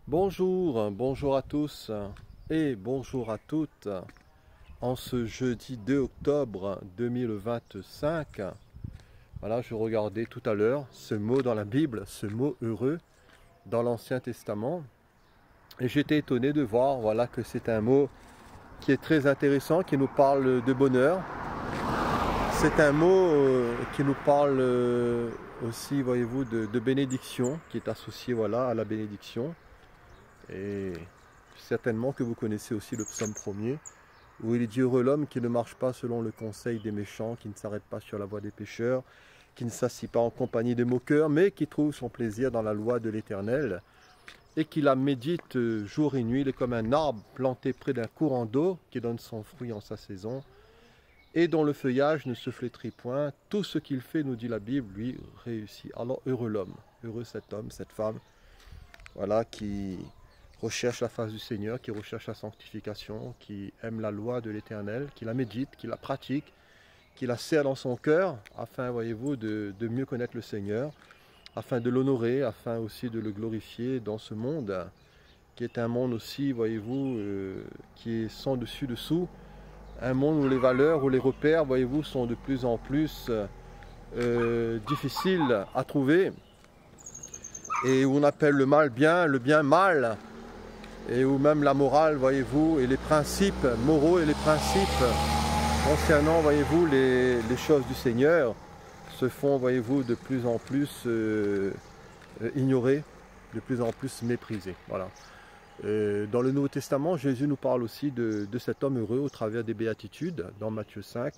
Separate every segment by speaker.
Speaker 1: Bonjour, bonjour à tous et bonjour à toutes. En ce jeudi 2 octobre 2025, voilà, je regardais tout à l'heure ce mot dans la Bible, ce mot heureux dans l'Ancien Testament. Et j'étais étonné de voir, voilà, que c'est un mot qui est très intéressant, qui nous parle de bonheur. C'est un mot qui nous parle aussi, voyez-vous, de bénédiction, qui est associé, voilà, à la bénédiction. Et certainement que vous connaissez aussi le psaume 1er, où il est dit: heureux l'homme qui ne marche pas selon le conseil des méchants, qui ne s'arrête pas sur la voie des pécheurs, qui ne s'assied pas en compagnie des moqueurs, mais qui trouve son plaisir dans la loi de l'Éternel, et qui la médite jour et nuit. Il est comme un arbre planté près d'un courant d'eau, qui donne son fruit en sa saison, et dont le feuillage ne se flétrit point. Tout ce qu'il fait, nous dit la Bible, lui réussit. Alors heureux l'homme, heureux cet homme, cette femme, voilà, qui recherche la face du Seigneur, qui recherche la sanctification, qui aime la loi de l'Éternel, qui la médite, qui la pratique, qui la serre dans son cœur, afin, voyez-vous, de mieux connaître le Seigneur, afin de l'honorer, afin aussi de le glorifier dans ce monde, qui est un monde aussi, voyez-vous, qui est sans dessus-dessous, un monde où les valeurs, où les repères, voyez-vous, sont de plus en plus difficiles à trouver, et où on appelle le bien mal, et où même la morale, voyez-vous, et les principes moraux et les principes concernant, voyez-vous, les choses du Seigneur se font, voyez-vous, de plus en plus ignorés, de plus en plus méprisés. Voilà. Dans le Nouveau Testament, Jésus nous parle aussi de cet homme heureux au travers des béatitudes, dans Matthieu 5,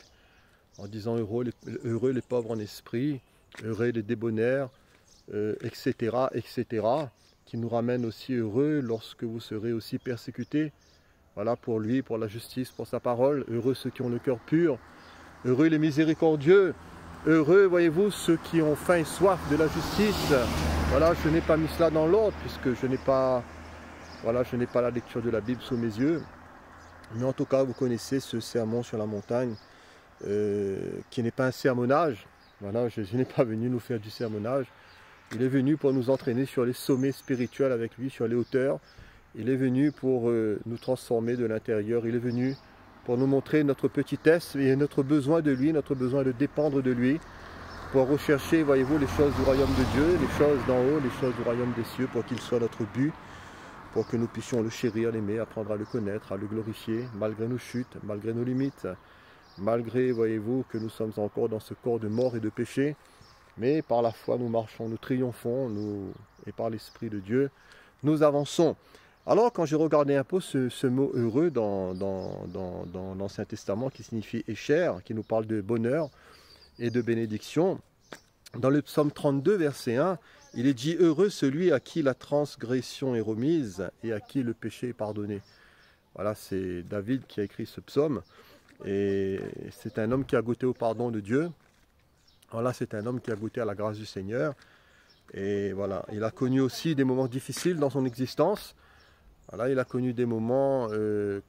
Speaker 1: en disant heureux les pauvres en esprit, heureux les débonnaires, etc., etc., qui nous ramène aussi heureux lorsque vous serez aussi persécutés, voilà, pour lui, pour la justice, pour sa parole. Heureux ceux qui ont le cœur pur, heureux les miséricordieux, heureux, voyez-vous, ceux qui ont faim et soif de la justice. Voilà, je n'ai pas mis cela dans l'ordre, puisque je n'ai pas, voilà, je n'ai pas la lecture de la Bible sous mes yeux. Mais en tout cas, vous connaissez ce sermon sur la montagne, qui n'est pas un sermonnage. Voilà, Jésus n'est pas venu nous faire du sermonnage. Il est venu pour nous entraîner sur les sommets spirituels avec lui, sur les hauteurs. Il est venu pour nous transformer de l'intérieur. Il est venu pour nous montrer notre petitesse et notre besoin de lui, notre besoin de dépendre de lui, pour rechercher, voyez-vous, les choses du royaume de Dieu, les choses d'en haut, les choses du royaume des cieux, pour qu'il soit notre but, pour que nous puissions le chérir, l'aimer, apprendre à le connaître, à le glorifier, malgré nos chutes, malgré nos limites, malgré, voyez-vous, que nous sommes encore dans ce corps de mort et de péché. Mais par la foi, nous marchons, nous triomphons, et par l'Esprit de Dieu, nous avançons. Alors, quand j'ai regardé un peu ce mot heureux dans l'Ancien Testament, qui signifie écher, qui nous parle de bonheur et de bénédiction, dans le psaume 32, verset 1, il est dit: heureux celui à qui la transgression est remise et à qui le péché est pardonné. Voilà, c'est David qui a écrit ce psaume, et c'est un homme qui a goûté au pardon de Dieu. Voilà, c'est un homme qui a goûté à la grâce du Seigneur. Et voilà, il a connu aussi des moments difficiles dans son existence. Voilà, il a connu des moments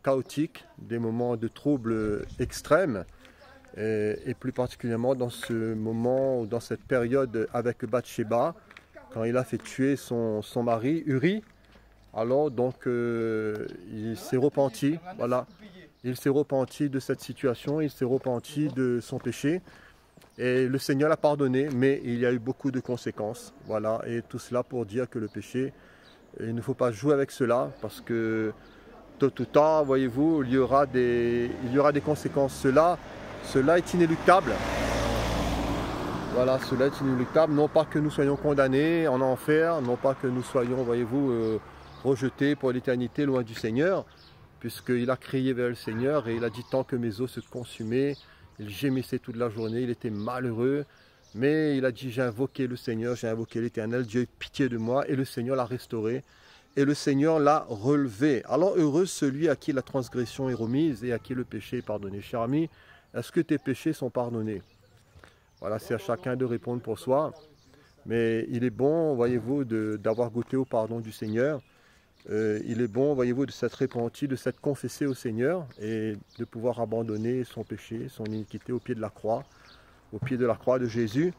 Speaker 1: chaotiques, des moments de troubles extrêmes. Et plus particulièrement dans ce moment, dans cette période avec Bathsheba, quand il a fait tuer son mari, Uri. Alors donc, il s'est repenti. Voilà, il s'est repenti de cette situation, il s'est repenti de son péché. Et le Seigneur l'a pardonné, mais il y a eu beaucoup de conséquences. Voilà, et tout cela pour dire que le péché, il ne faut pas jouer avec cela, parce que tôt ou tard, voyez-vous, il y aura des conséquences. Cela est inéluctable. Voilà, cela est inéluctable. Non pas que nous soyons condamnés en enfer, non pas que nous soyons, voyez-vous, rejetés pour l'éternité loin du Seigneur, puisqu'il a crié vers le Seigneur et il a dit: tant que mes os se consumaient, il gémissait toute la journée, il était malheureux, mais il a dit: j'ai invoqué le Seigneur, j'ai invoqué l'Éternel, Dieu a eu pitié de moi, et le Seigneur l'a restauré, et le Seigneur l'a relevé. Alors heureux celui à qui la transgression est remise et à qui le péché est pardonné. Cher ami, est-ce que tes péchés sont pardonnés? Voilà, c'est à chacun de répondre pour soi, mais il est bon, voyez-vous, d'avoir goûté au pardon du Seigneur. Il est bon, voyez-vous, de s'être repenti, de s'être confessé au Seigneur et de pouvoir abandonner son péché, son iniquité au pied de la croix de Jésus,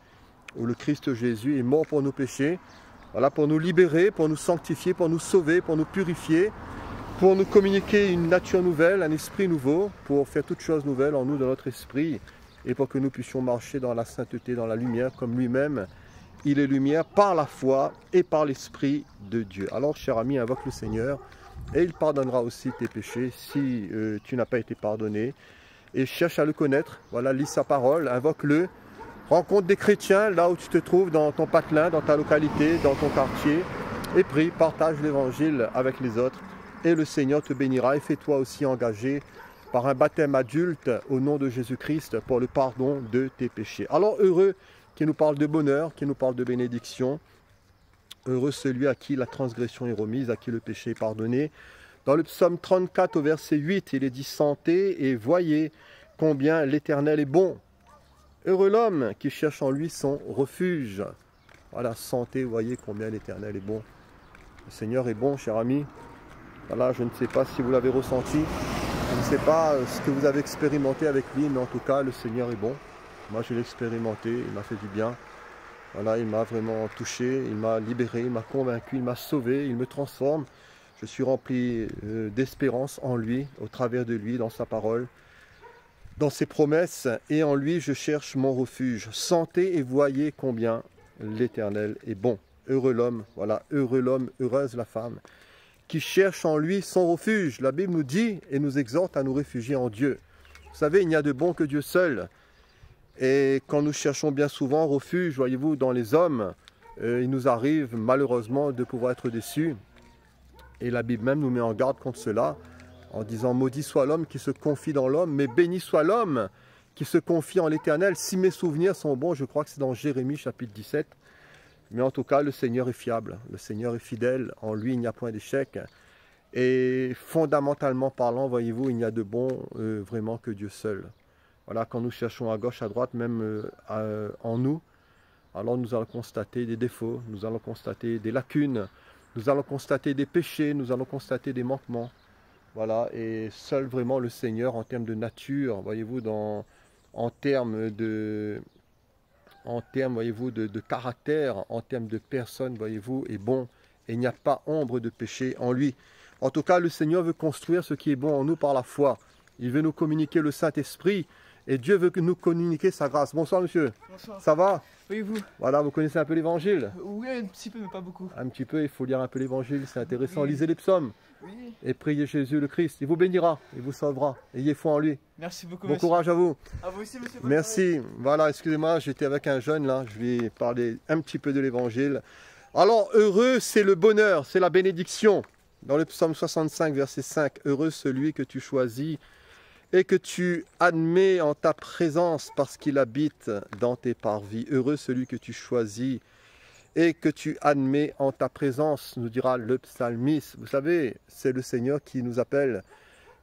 Speaker 1: où le Christ Jésus est mort pour nos péchés, Voilà, pour nous libérer, pour nous sanctifier, pour nous sauver, pour nous purifier, pour nous communiquer une nature nouvelle, un esprit nouveau, pour faire toutes choses nouvelles en nous, dans notre esprit, et pour que nous puissions marcher dans la sainteté, dans la lumière, comme lui-même, il est lumière par la foi et par l'Esprit de Dieu. Alors, cher ami, invoque le Seigneur, et il pardonnera aussi tes péchés si tu n'as pas été pardonné. Et cherche à le connaître, voilà, lis sa parole, invoque-le, rencontre des chrétiens là où tu te trouves, dans ton patelin, dans ta localité, dans ton quartier, et prie, partage l'évangile avec les autres, et le Seigneur te bénira, et fais-toi aussi engager par un baptême adulte au nom de Jésus-Christ pour le pardon de tes péchés. Alors heureux qui nous parle de bonheur, qui nous parle de bénédiction, heureux celui à qui la transgression est remise, à qui le péché est pardonné. Dans le psaume 34 au verset 8, il est dit « Sentez et voyez combien l'Éternel est bon. Heureux l'homme qui cherche en lui son refuge. » Voilà, sentez, voyez combien l'Éternel est bon. Le Seigneur est bon, cher ami. Voilà, je ne sais pas si vous l'avez ressenti. Je ne sais pas ce que vous avez expérimenté avec lui, mais en tout cas, le Seigneur est bon. Moi, je l'ai expérimenté, il m'a fait du bien. Voilà, il m'a vraiment touché, il m'a libéré, il m'a convaincu, il m'a sauvé, il me transforme. Je suis rempli d'espérance en lui, au travers de lui, dans sa parole, dans ses promesses. Et en lui, je cherche mon refuge. Sentez et voyez combien l'Éternel est bon. Heureux l'homme, voilà, heureux l'homme, heureuse la femme, qui cherche en lui son refuge. La Bible nous dit et nous exhorte à nous réfugier en Dieu. Vous savez, il n'y a de bon que Dieu seul. Et quand nous cherchons bien souvent refuge, voyez-vous, dans les hommes, il nous arrive malheureusement de pouvoir être déçus. Et la Bible même nous met en garde contre cela, en disant « Maudit soit l'homme qui se confie dans l'homme, mais béni soit l'homme qui se confie en l'Éternel. » Si mes souvenirs sont bons, je crois que c'est dans Jérémie chapitre 17. Mais en tout cas, le Seigneur est fiable, le Seigneur est fidèle, en lui il n'y a point d'échec. Et fondamentalement parlant, voyez-vous, il n'y a de bon vraiment que Dieu seul. Voilà, quand nous cherchons à gauche, à droite, même en nous, alors nous allons constater des défauts, nous allons constater des lacunes, nous allons constater des péchés, nous allons constater des manquements. Voilà, et seul vraiment le Seigneur en termes de nature, voyez-vous, en termes, voyez-vous, de caractère, en termes de personne, voyez-vous, est bon. Et il n'y a pas ombre de péché en lui. En tout cas, le Seigneur veut construire ce qui est bon en nous par la foi. Il veut nous communiquer le Saint-Esprit. Et Dieu veut nous communiquer sa grâce. Bonsoir monsieur.
Speaker 2: Bonsoir.
Speaker 1: Ça va?
Speaker 2: Oui, vous?
Speaker 1: Voilà, vous connaissez un peu l'évangile?
Speaker 2: Oui, un petit peu, mais pas beaucoup.
Speaker 1: Un petit peu, il faut lire un peu l'évangile, c'est intéressant.
Speaker 2: Oui.
Speaker 1: Lisez les psaumes.
Speaker 2: Oui.
Speaker 1: Et priez Jésus le Christ. Il vous bénira, il vous sauvera. Ayez foi en lui.
Speaker 2: Merci beaucoup,
Speaker 1: Bon
Speaker 2: monsieur.
Speaker 1: courage à vous.
Speaker 2: À vous aussi, monsieur.
Speaker 1: Merci. Voilà, excusez-moi, j'étais avec un jeune là. Je lui ai parlé un petit peu de l'évangile. Alors, heureux, c'est le bonheur, c'est la bénédiction. Dans le psaume 65, verset 5, heureux celui que tu choisis et que tu admets en ta présence parce qu'il habite dans tes parvis. Heureux celui que tu choisis et que tu admets en ta présence, nous dira le psalmiste. Vous savez, c'est le Seigneur qui nous appelle,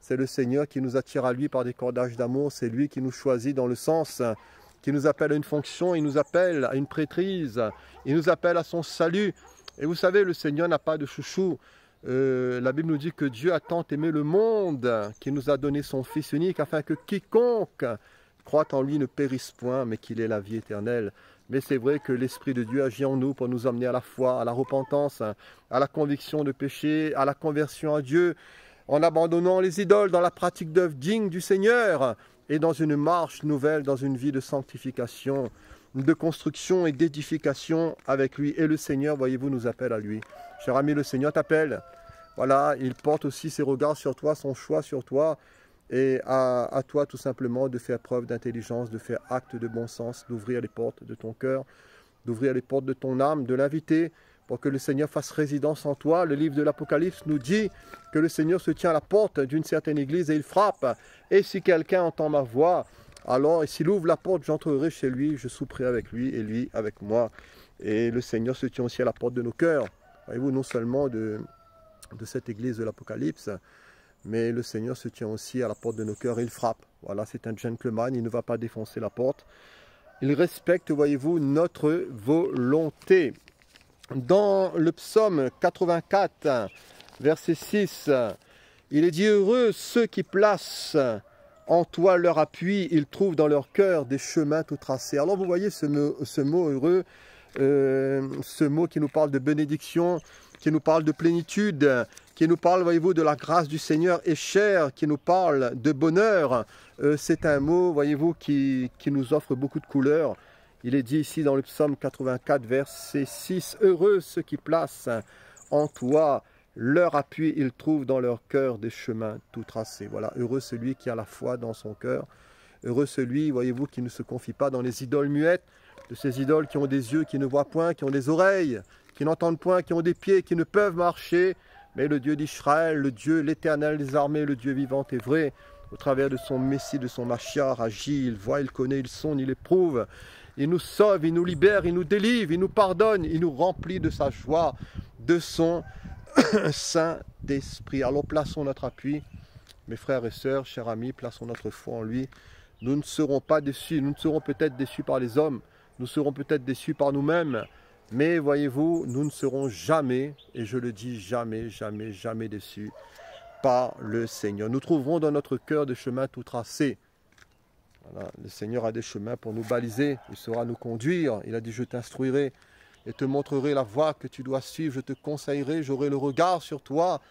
Speaker 1: c'est le Seigneur qui nous attire à lui par des cordages d'amour, c'est lui qui nous choisit dans le sens, qui nous appelle à une fonction, il nous appelle à une prêtrise, il nous appelle à son salut. Et vous savez, le Seigneur n'a pas de chouchou. La Bible nous dit que Dieu a tant aimé le monde qu'il nous a donné son Fils unique afin que quiconque croit en lui ne périsse point mais qu'il ait la vie éternelle. Mais c'est vrai que l'Esprit de Dieu agit en nous pour nous amener à la foi, à la repentance, à la conviction de péché, à la conversion à Dieu, en abandonnant les idoles dans la pratique d'œuvres dignes du Seigneur et dans une marche nouvelle, dans une vie de sanctification, de construction et d'édification avec lui. Et le Seigneur, voyez-vous, nous appelle à lui. Cher ami, le Seigneur t'appelle. Voilà, il porte aussi ses regards sur toi, son choix sur toi. Et à toi tout simplement de faire preuve d'intelligence, de faire acte de bon sens, d'ouvrir les portes de ton cœur, d'ouvrir les portes de ton âme, de l'inviter pour que le Seigneur fasse résidence en toi. Le livre de l'Apocalypse nous dit que le Seigneur se tient à la porte d'une certaine église et il frappe. Et si quelqu'un entend ma voix, alors s'il ouvre la porte, j'entrerai chez lui, je souperai avec lui et lui avec moi. Et le Seigneur se tient aussi à la porte de nos cœurs. Voyez-vous, non seulement de cette église de l'Apocalypse, mais le Seigneur se tient aussi à la porte de nos cœurs et il frappe. Voilà, c'est un gentleman, il ne va pas défoncer la porte. Il respecte, voyez-vous, notre volonté. Dans le psaume 84, verset 6, il est dit « Heureux ceux qui placent en toi leur appui, ils trouvent dans leur cœur des chemins tout tracés. » Alors vous voyez ce mot heureux, ce mot qui nous parle de bénédiction, qui nous parle de plénitude, qui nous parle, voyez-vous, de la grâce du Seigneur est chère, qui nous parle de bonheur. C'est un mot, voyez-vous, qui nous offre beaucoup de couleurs. Il est dit ici dans le psaume 84, verset 6, « Heureux ceux qui placent en toi leur appui, ils trouvent dans leur cœur des chemins tout tracés. » Voilà, heureux celui qui a la foi dans son cœur. Heureux celui, voyez-vous, qui ne se confie pas dans les idoles muettes, de ces idoles qui ont des yeux, qui ne voient point, qui ont des oreilles, qui n'entendent point, qui ont des pieds, qui ne peuvent marcher. Mais le Dieu d'Israël, le Dieu, l'Éternel des armées, le Dieu vivant et vrai, au travers de son Messie, de son Machiar, agit, il voit, il connaît, il sonde, il éprouve. Il nous sauve, il nous libère, il nous délivre, il nous pardonne, il nous remplit de sa joie, de son Saint-Esprit. Alors plaçons notre appui, mes frères et sœurs, chers amis, plaçons notre foi en lui. Nous ne serons pas déçus, nous ne serons peut-être déçus par les hommes, nous serons peut-être déçus par nous-mêmes, mais voyez-vous, nous ne serons jamais, et je le dis jamais, jamais, jamais déçus par le Seigneur. Nous trouverons dans notre cœur des chemins tout tracés. Voilà, le Seigneur a des chemins pour nous baliser, il saura nous conduire. Il a dit, je t'instruirai et te montrerai la voie que tu dois suivre, je te conseillerai, j'aurai le regard sur toi.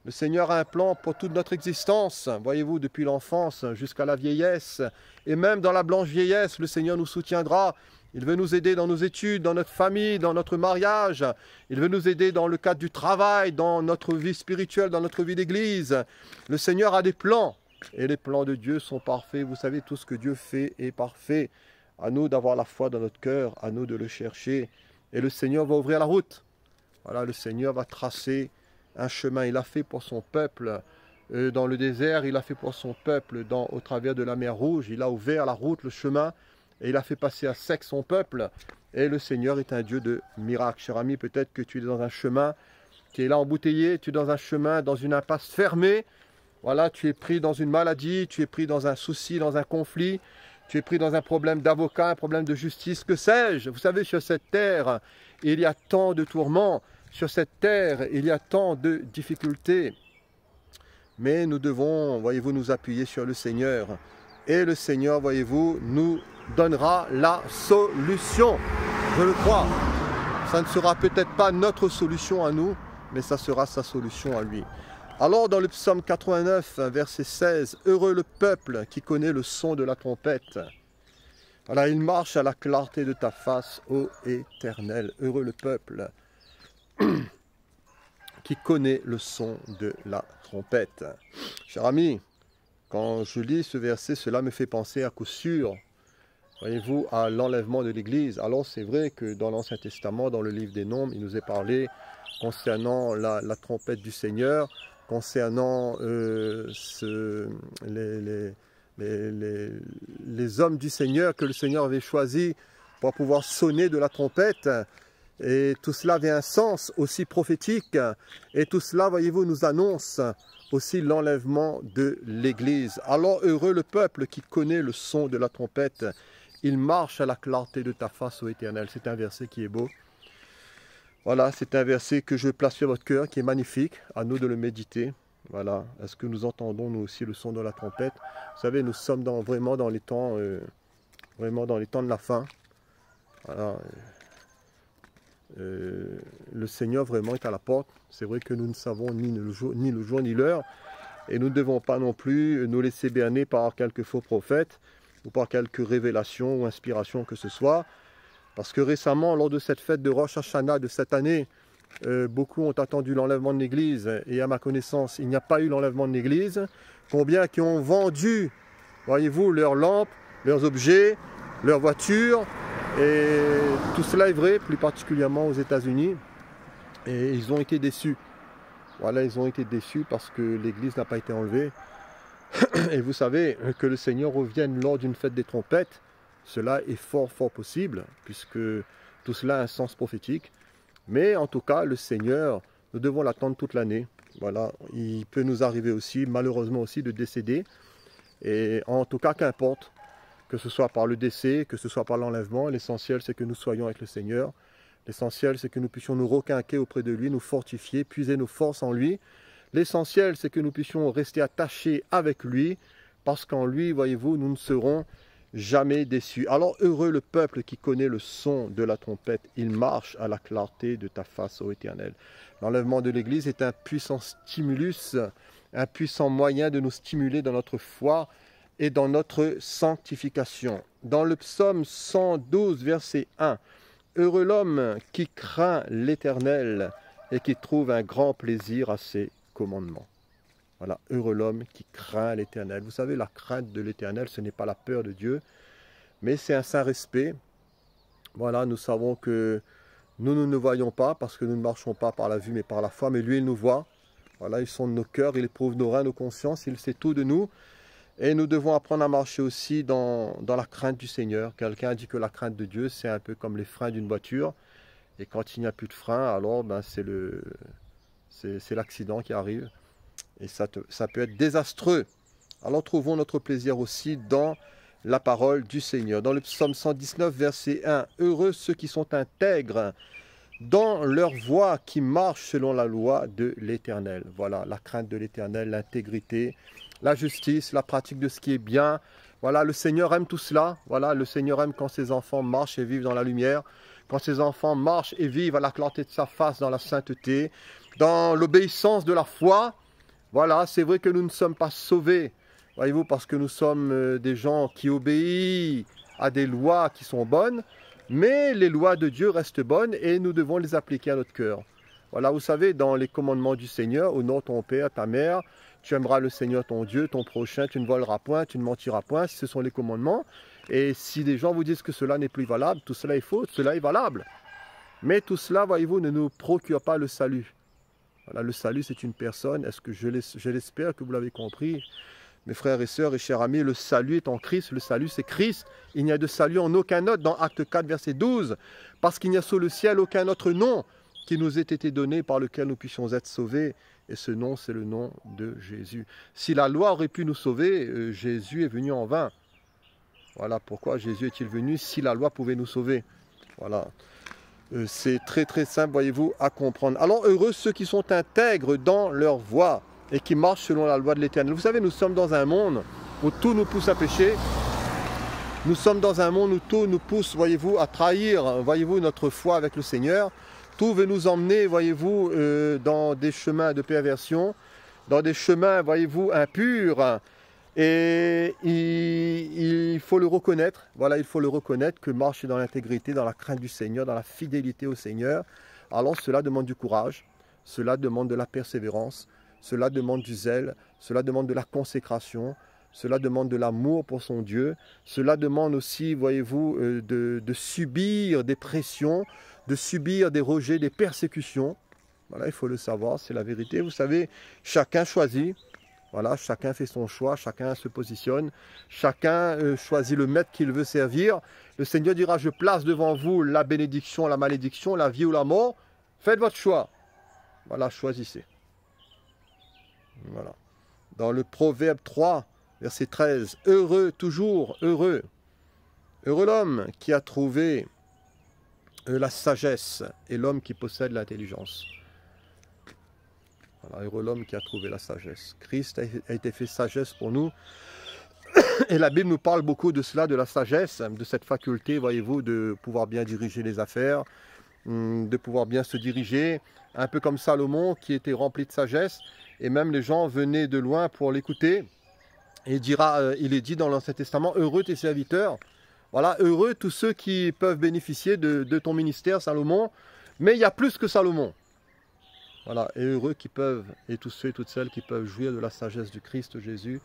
Speaker 1: Le Seigneur a un plan pour toute notre existence, voyez-vous, depuis l'enfance jusqu'à la vieillesse. Et même dans la blanche vieillesse, le Seigneur nous soutiendra. Il veut nous aider dans nos études, dans notre famille, dans notre mariage. Il veut nous aider dans le cadre du travail, dans notre vie spirituelle, dans notre vie d'église. Le Seigneur a des plans. Et les plans de Dieu sont parfaits. Vous savez, tout ce que Dieu fait est parfait. À nous d'avoir la foi dans notre cœur, à nous de le chercher. Et le Seigneur va ouvrir la route. Voilà, le Seigneur va tracer un chemin. Il a fait pour son peuple dans le désert. Il a fait pour son peuple au travers de la mer Rouge. Il a ouvert la route, le chemin. Et il a fait passer à sec son peuple. Et le Seigneur est un Dieu de miracles. Cher ami, peut-être que tu es dans un chemin qui est là embouteillé. Tu es dans un chemin, dans une impasse fermée. Voilà, tu es pris dans une maladie, tu es pris dans un souci, dans un conflit, tu es pris dans un problème d'avocat, un problème de justice, que sais-je. Vous savez, sur cette terre, il y a tant de tourments, sur cette terre, il y a tant de difficultés. Mais nous devons, voyez-vous, nous appuyer sur le Seigneur. Et le Seigneur, voyez-vous, nous donnera la solution. Je le crois. Ça ne sera peut-être pas notre solution à nous, mais ça sera sa solution à lui. Alors dans le psaume 89, verset 16, « Heureux le peuple qui connaît le son de la trompette. Voilà, il marche à la clarté de ta face, ô Éternel. Heureux le peuple qui connaît le son de la trompette. » Cher ami, quand je lis ce verset, cela me fait penser à coup sûr, voyez-vous, à l'enlèvement de l'Église. Alors c'est vrai que dans l'Ancien Testament, dans le livre des Nombres, il nous est parlé concernant la trompette du Seigneur, concernant les hommes du Seigneur que le Seigneur avait choisis pour pouvoir sonner de la trompette. Et tout cela avait un sens aussi prophétique. Et tout cela, voyez-vous, nous annonce aussi l'enlèvement de l'Église. Alors heureux le peuple qui connaît le son de la trompette. Il marche à la clarté de ta face, ô Éternel. C'est un verset qui est beau. Voilà, c'est un verset que je place sur votre cœur, qui est magnifique, à nous de le méditer. Voilà, est-ce que nous entendons nous aussi le son de la trompette? Vous savez, nous sommes vraiment dans les temps de la fin. Voilà, le Seigneur vraiment est à la porte. C'est vrai que nous ne savons ni le jour ni l'heure, et nous ne devons pas non plus nous laisser berner par quelques faux prophètes ou par quelques révélations ou inspirations que ce soit. Parce que récemment, lors de cette fête de Rosh Hashanah de cette année, beaucoup ont attendu l'enlèvement de l'Église. Et à ma connaissance, il n'y a pas eu l'enlèvement de l'Église. Combien qui ont vendu, voyez-vous, leurs lampes, leurs objets, leurs voitures. Et tout cela est vrai, plus particulièrement aux États-Unis. Et ils ont été déçus. Voilà, ils ont été déçus parce que l'Église n'a pas été enlevée. Et vous savez, que le Seigneur revienne lors d'une fête des trompettes, cela est fort, fort possible, puisque tout cela a un sens prophétique. Mais en tout cas, le Seigneur, nous devons l'attendre toute l'année. Voilà, il peut nous arriver aussi, malheureusement aussi, de décéder. Et en tout cas, qu'importe, que ce soit par le décès, que ce soit par l'enlèvement, l'essentiel c'est que nous soyons avec le Seigneur. L'essentiel c'est que nous puissions nous requinquer auprès de lui, nous fortifier, puiser nos forces en lui. L'essentiel c'est que nous puissions rester attachés avec lui, parce qu'en lui, voyez-vous, nous ne serons jamais déçu. Alors heureux le peuple qui connaît le son de la trompette, il marche à la clarté de ta face, ô Éternel. L'enlèvement de l'Église est un puissant stimulus, un puissant moyen de nous stimuler dans notre foi et dans notre sanctification. Dans le psaume 112, verset 1, « Heureux l'homme qui craint l'Éternel et qui trouve un grand plaisir à ses commandements. » Voilà, heureux l'homme qui craint l'Éternel. Vous savez, la crainte de l'Éternel, ce n'est pas la peur de Dieu, mais c'est un saint respect. Voilà, nous savons que nous ne nous voyons pas parce que nous ne marchons pas par la vue mais par la foi, mais lui, il nous voit. Voilà, il sonde nos cœurs, il éprouve nos reins, nos consciences, il sait tout de nous. Et nous devons apprendre à marcher aussi dans la crainte du Seigneur. Quelqu'un dit que la crainte de Dieu, c'est un peu comme les freins d'une voiture. Et quand il n'y a plus de frein, alors c'est l'accident qui arrive. Et ça peut être désastreux. Alors trouvons notre plaisir aussi dans la parole du Seigneur. Dans le psaume 119, verset 1, « Heureux ceux qui sont intègres dans leur voie, qui marchent selon la loi de l'Éternel. » Voilà, la crainte de l'Éternel, l'intégrité, la justice, la pratique de ce qui est bien. Voilà, le Seigneur aime tout cela. Voilà, le Seigneur aime quand ses enfants marchent et vivent dans la lumière. Quand ses enfants marchent et vivent à la clarté de sa face, dans la sainteté, dans l'obéissance de la foi. Voilà, c'est vrai que nous ne sommes pas sauvés, voyez-vous, parce que nous sommes des gens qui obéissent à des lois qui sont bonnes, mais les lois de Dieu restent bonnes et nous devons les appliquer à notre cœur. Voilà, vous savez, dans les commandements du Seigneur, honore ton père, ta mère, tu aimeras le Seigneur ton Dieu, ton prochain, tu ne voleras point, tu ne mentiras point, ce sont les commandements. Et si des gens vous disent que cela n'est plus valable, tout cela est faux, cela est valable. Mais tout cela, voyez-vous, ne nous procure pas le salut. Voilà, le salut, c'est une personne. Est-ce que je l'espère que vous l'avez compris, mes frères et sœurs et chers amis, le salut est en Christ, le salut c'est Christ. Il n'y a de salut en aucun autre, dans Acte 4, verset 12, parce qu'il n'y a sous le ciel aucun autre nom qui nous ait été donné par lequel nous puissions être sauvés. Et ce nom, c'est le nom de Jésus. Si la loi aurait pu nous sauver, Jésus est venu en vain. Voilà pourquoi Jésus est-il venu si la loi pouvait nous sauver. Voilà. C'est très très simple, voyez-vous, à comprendre. Alors, heureux ceux qui sont intègres dans leur voie et qui marchent selon la loi de l'Éternel. Vous savez, nous sommes dans un monde où tout nous pousse à pécher. Nous sommes dans un monde où tout nous pousse, voyez-vous, à trahir, voyez-vous, notre foi avec le Seigneur. Tout veut nous emmener, voyez-vous, dans des chemins de perversion, dans des chemins, voyez-vous, impurs. Et il faut le reconnaître, voilà, il faut le reconnaître que marcher dans l'intégrité, dans la crainte du Seigneur, dans la fidélité au Seigneur, alors cela demande du courage, cela demande de la persévérance, cela demande du zèle, cela demande de la consécration, cela demande de l'amour pour son Dieu, cela demande aussi, voyez-vous, de subir des pressions, de subir des rejets, des persécutions. Voilà, il faut le savoir, c'est la vérité. Vous savez, chacun choisit. Voilà, chacun fait son choix, chacun se positionne, chacun choisit le maître qu'il veut servir. Le Seigneur dira, je place devant vous la bénédiction, la malédiction, la vie ou la mort. Faites votre choix. Voilà, choisissez. Voilà. Dans le Proverbe 3, verset 13, « Heureux, toujours heureux, heureux l'homme qui a trouvé la sagesse et l'homme qui possède l'intelligence. » Voilà, heureux l'homme qui a trouvé la sagesse. Christ a été fait sagesse pour nous. Et la Bible nous parle beaucoup de cela, de la sagesse, de cette faculté, voyez-vous, de pouvoir bien diriger les affaires, de pouvoir bien se diriger, un peu comme Salomon qui était rempli de sagesse. Et même les gens venaient de loin pour l'écouter. Et il est dit dans l'Ancien Testament, heureux tes serviteurs. Voilà, heureux tous ceux qui peuvent bénéficier de ton ministère, Salomon. Mais il y a plus que Salomon. Voilà, et heureux qui peuvent, et tous ceux et toutes celles qui peuvent jouir de la sagesse du Christ Jésus,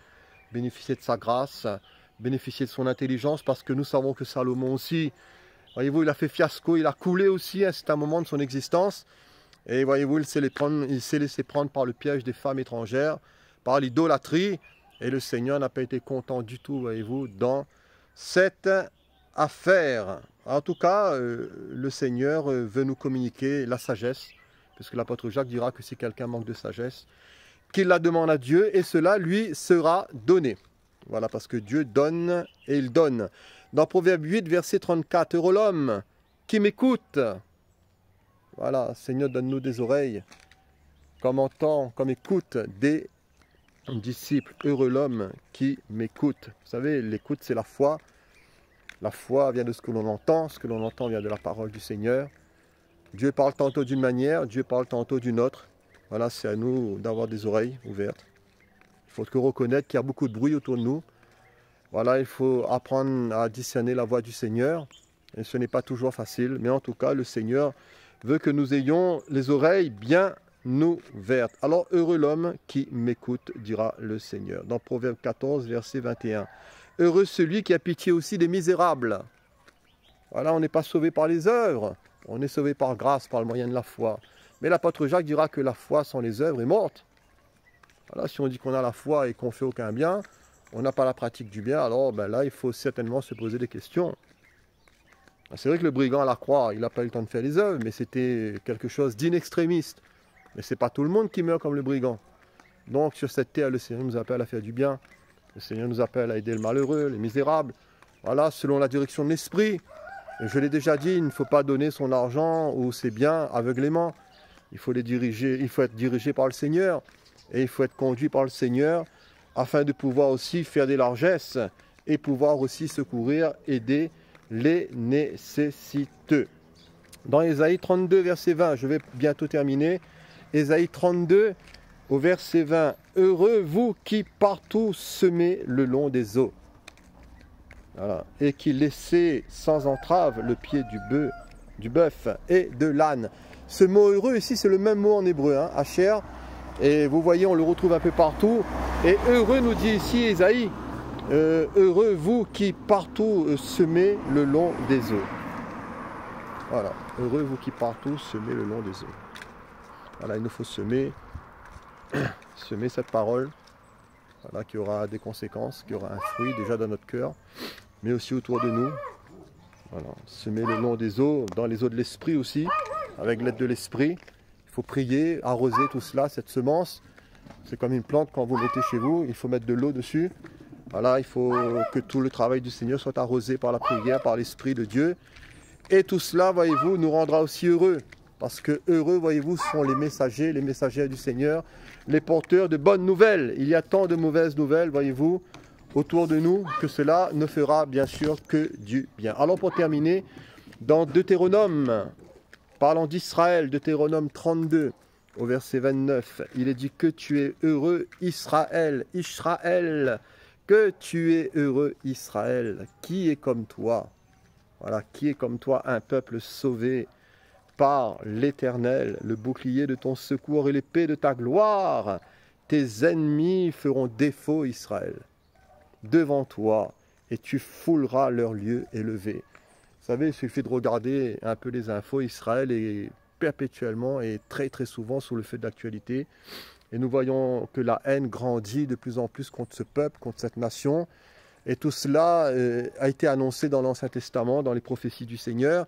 Speaker 1: bénéficier de sa grâce, bénéficier de son intelligence, parce que nous savons que Salomon aussi, voyez-vous, il a fait fiasco, il a coulé aussi à un moment de son existence, et voyez-vous, il s'est laissé prendre par le piège des femmes étrangères, par l'idolâtrie, et le Seigneur n'a pas été content du tout, voyez-vous, dans cette affaire. En tout cas, le Seigneur veut nous communiquer la sagesse, puisque l'apôtre Jacques dira que si quelqu'un manque de sagesse, qu'il la demande à Dieu, et cela lui sera donné. Voilà, parce que Dieu donne et il donne. Dans Proverbe 8, verset 34, « Heureux l'homme qui m'écoute. » Voilà, Seigneur, donne-nous des oreilles, comme entend, comme écoute des disciples. Heureux l'homme qui m'écoute. Vous savez, l'écoute, c'est la foi. La foi vient de ce que l'on entend vient de la parole du Seigneur. Dieu parle tantôt d'une manière, Dieu parle tantôt d'une autre. Voilà, c'est à nous d'avoir des oreilles ouvertes. Il faut que reconnaître qu'il y a beaucoup de bruit autour de nous. Voilà, il faut apprendre à discerner la voix du Seigneur. Et ce n'est pas toujours facile, mais en tout cas, le Seigneur veut que nous ayons les oreilles bien ouvertes. Alors, heureux l'homme qui m'écoute, dira le Seigneur. Dans Proverbe 14, verset 21. Heureux celui qui a pitié aussi des misérables. Voilà, on n'est pas sauvé par les œuvres. On est sauvé par grâce, par le moyen de la foi. Mais l'apôtre Jacques dira que la foi sans les œuvres est morte. Voilà, si on dit qu'on a la foi et qu'on ne fait aucun bien, on n'a pas la pratique du bien, alors là, il faut certainement se poser des questions. C'est vrai que le brigand à la croix, il n'a pas eu le temps de faire les œuvres, mais c'était quelque chose d'inextrémiste. Mais ce n'est pas tout le monde qui meurt comme le brigand. Donc sur cette terre, le Seigneur nous appelle à faire du bien. Le Seigneur nous appelle à aider le malheureux, les misérables. Voilà, selon la direction de l'esprit. Et je l'ai déjà dit, il ne faut pas donner son argent ou ses biens aveuglément. Il faut les diriger, il faut être dirigé par le Seigneur. Et il faut être conduit par le Seigneur afin de pouvoir aussi faire des largesses et pouvoir aussi secourir, aider les nécessiteux. Dans Ésaïe 32, verset 20, je vais bientôt terminer. Ésaïe 32, au verset 20. Heureux vous qui partout semez le long des eaux. Voilà. Et qui laissez sans entrave le pied du bœuf et de l'âne. Ce mot heureux ici, c'est le même mot en hébreu, hein, Asher. Et vous voyez, on le retrouve un peu partout. Et heureux nous dit ici Ésaïe, heureux vous qui partout semez le long des eaux. Voilà, heureux vous qui partout semez le long des eaux. Voilà, il nous faut semer cette parole, voilà, qui aura des conséquences, qui aura un fruit déjà dans notre cœur, mais aussi autour de nous. Voilà, semer le long des eaux, dans les eaux de l'esprit aussi, avec l'aide de l'esprit. Il faut prier, arroser tout cela, cette semence. C'est comme une plante quand vous mettez chez vous, il faut mettre de l'eau dessus. Voilà, il faut que tout le travail du Seigneur soit arrosé par la prière, par l'Esprit de Dieu. Et tout cela, voyez-vous, nous rendra aussi heureux. Parce que heureux, voyez-vous, sont les messagers du Seigneur, les porteurs de bonnes nouvelles. Il y a tant de mauvaises nouvelles, voyez-vous, autour de nous, que cela ne fera bien sûr que du bien. Alors pour terminer, dans Deutéronome, parlant d'Israël, Deutéronome 32, au verset 29, il est dit que tu es heureux Israël, Israël, que tu es heureux Israël, qui est comme toi. Voilà, qui est comme toi un peuple sauvé par l'Éternel, le bouclier de ton secours et l'épée de ta gloire. Tes ennemis feront défaut Israël devant toi et tu fouleras leur lieu élevé. Vous savez, il suffit de regarder un peu les infos. Israël est perpétuellement et très très souvent sous le feu de l'actualité. Et nous voyons que la haine grandit de plus en plus contre ce peuple, contre cette nation. Et tout cela a été annoncé dans l'Ancien Testament, dans les prophéties du Seigneur,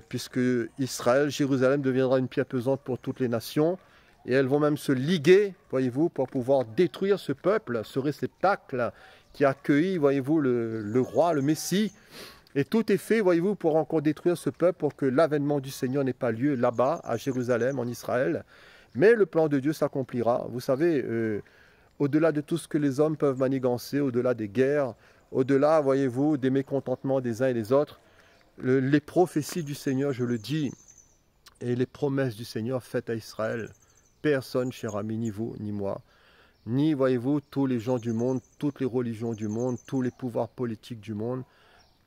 Speaker 1: puisque Israël, Jérusalem deviendra une pierre pesante pour toutes les nations. Et elles vont même se liguer, voyez-vous, pour pouvoir détruire ce peuple, ce réceptacle qui a accueilli, voyez-vous, le roi, le Messie. Et tout est fait, voyez-vous, pour encore détruire ce peuple, pour que l'avènement du Seigneur n'ait pas lieu là-bas, à Jérusalem, en Israël. Mais le plan de Dieu s'accomplira. Vous savez, au-delà de tout ce que les hommes peuvent manigancer, au-delà des guerres, au-delà, voyez-vous, des mécontentements des uns et des autres, les prophéties du Seigneur, je le dis, et les promesses du Seigneur faites à Israël, personne, cher ami, ni vous, ni moi, ni, voyez-vous, tous les gens du monde, toutes les religions du monde, tous les pouvoirs politiques du monde,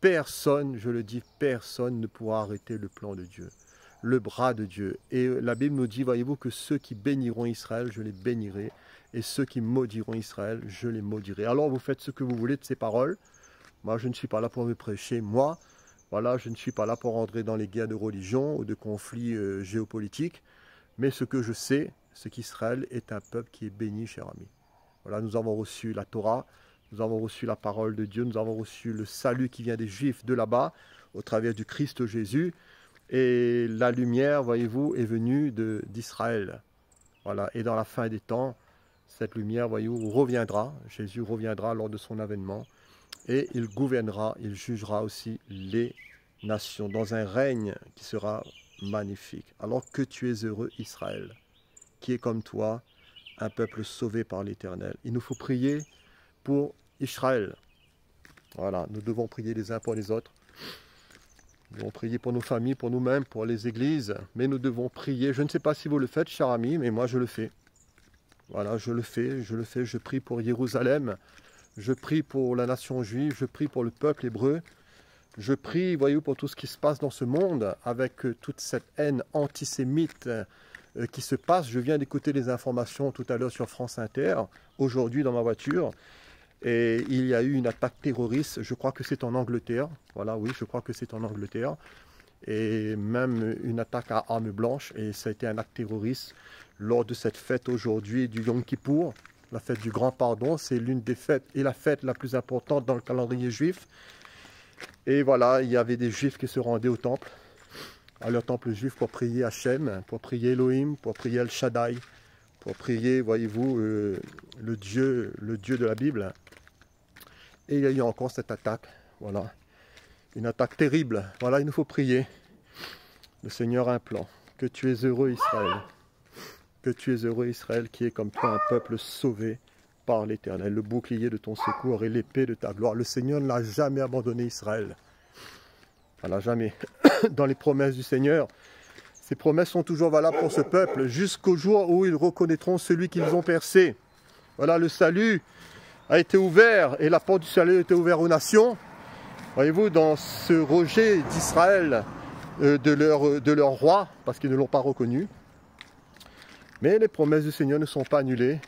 Speaker 1: personne, je le dis, personne ne pourra arrêter le plan de Dieu, le bras de Dieu. Et la Bible nous dit, voyez-vous, que ceux qui béniront Israël, je les bénirai, et ceux qui maudiront Israël, je les maudirai. Alors vous faites ce que vous voulez de ces paroles. Moi, je ne suis pas là pour me prêcher, moi. Voilà, je ne suis pas là pour entrer dans les guerres de religion ou de conflits géopolitiques. Mais ce que je sais, c'est qu'Israël est un peuple qui est béni, cher ami. Voilà, nous avons reçu la Torah, nous avons reçu la parole de Dieu, nous avons reçu le salut qui vient des Juifs de là-bas, au travers du Christ Jésus. Et la lumière, voyez-vous, est venue d'Israël. Voilà, et dans la fin des temps, cette lumière, voyez-vous, reviendra. Jésus reviendra lors de son avènement. Et il gouvernera, il jugera aussi les nations dans un règne qui sera magnifique. Alors que tu es heureux, Israël, qui est comme toi, un peuple sauvé par l'Éternel. Il nous faut prier pour Israël. Voilà, nous devons prier les uns pour les autres. Nous devons prier pour nos familles, pour nous-mêmes, pour les églises. Mais nous devons prier. Je ne sais pas si vous le faites, chers amis, mais moi je le fais. Voilà, je le fais. Je prie pour Jérusalem. Je prie pour la nation juive. Je prie pour le peuple hébreu. Je prie, voyez-vous, pour tout ce qui se passe dans ce monde, avec toute cette haine antisémite qui se passe. Je viens d'écouter les informations tout à l'heure sur France Inter, aujourd'hui dans ma voiture. Et il y a eu une attaque terroriste, je crois que c'est en Angleterre. Voilà, oui, je crois que c'est en Angleterre. Et même une attaque à armes blanches. Et ça a été un acte terroriste lors de cette fête aujourd'hui du Yom Kippour. La fête du Grand Pardon, c'est l'une des fêtes et la fête la plus importante dans le calendrier juif. Et voilà, il y avait des juifs qui se rendaient au temple, à leur temple juif pour prier Hachem, pour prier Elohim, pour prier El Shaddai, pour prier, voyez-vous, le Dieu de la Bible. Et il y a eu encore cette attaque, voilà, une attaque terrible. Voilà, il nous faut prier. Le Seigneur a un plan. Que tu es heureux, Israël. Que tu es heureux, Israël, qui est comme toi un peuple sauvé par l'Éternel, le bouclier de ton secours et l'épée de ta gloire. Le Seigneur ne l'a jamais abandonné, Israël. Voilà, jamais. Dans les promesses du Seigneur, ces promesses sont toujours valables pour ce peuple, jusqu'au jour où ils reconnaîtront celui qu'ils ont percé. Voilà, le salut a été ouvert, et la porte du salut a été ouverte aux nations. Voyez-vous, dans ce rejet d'Israël, de leur roi, parce qu'ils ne l'ont pas reconnu. Mais les promesses du Seigneur ne sont pas annulées,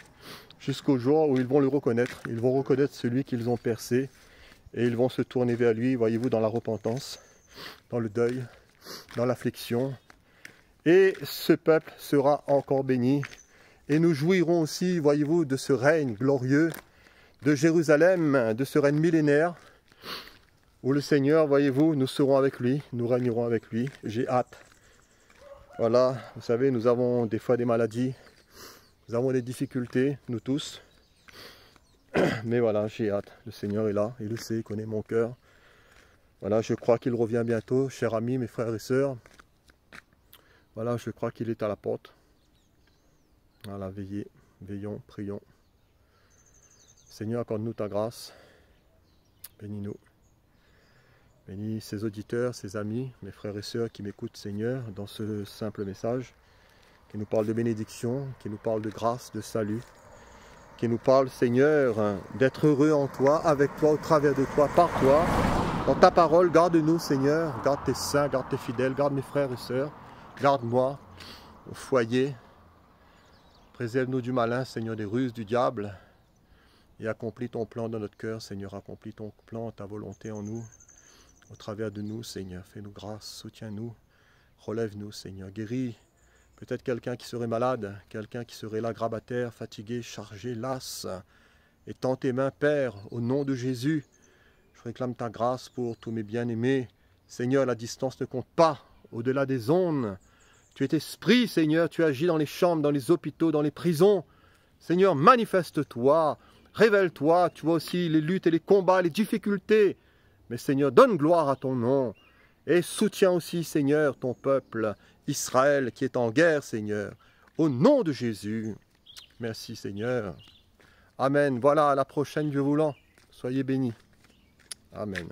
Speaker 1: jusqu'au jour où ils vont le reconnaître. Ils vont reconnaître celui qu'ils ont percé, et ils vont se tourner vers lui, voyez-vous, dans la repentance, dans le deuil, dans l'affliction. Et ce peuple sera encore béni. Et nous jouirons aussi, voyez-vous, de ce règne glorieux de Jérusalem, de ce règne millénaire, où le Seigneur, voyez-vous, nous serons avec lui, nous régnerons avec lui. J'ai hâte. Voilà, vous savez, nous avons des fois des maladies, nous avons des difficultés, nous tous. Mais voilà, j'ai hâte. Le Seigneur est là, il le sait, il connaît mon cœur. Voilà, je crois qu'il revient bientôt, chers amis, mes frères et sœurs. Voilà, je crois qu'il est à la porte. Voilà, veillons, prions. Seigneur, accorde-nous ta grâce. Bénis-nous. Bénis ces auditeurs, ces amis, mes frères et sœurs qui m'écoutent, Seigneur, dans ce simple message, qui nous parle de bénédiction, qui nous parle de grâce, de salut, qui nous parle, Seigneur, d'être heureux en toi, avec toi, au travers de toi, par toi. Dans ta parole, garde-nous, Seigneur, garde tes saints, garde tes fidèles, garde mes frères et sœurs, garde-moi au foyer. Préserve-nous du malin, Seigneur, des ruses du diable, et accomplis ton plan dans notre cœur, Seigneur, accomplis ton plan, ta volonté en nous, au travers de nous, Seigneur. Fais-nous grâce, soutiens-nous, relève-nous, Seigneur. Guéris peut-être quelqu'un qui serait malade, quelqu'un qui serait là, grabataire, fatigué, chargé, las. Étends tes mains, Père, au nom de Jésus. Je réclame ta grâce pour tous mes bien-aimés. Seigneur, la distance ne compte pas, au-delà des ondes. Tu es esprit, Seigneur, tu agis dans les chambres, dans les hôpitaux, dans les prisons. Seigneur, manifeste-toi, révèle-toi, tu vois aussi les luttes et les combats, les difficultés. Mais Seigneur, donne gloire à ton nom et soutiens aussi, Seigneur, ton peuple, Israël, qui est en guerre, Seigneur, au nom de Jésus. Merci, Seigneur. Amen. Voilà, à la prochaine, Dieu voulant. Soyez bénis. Amen.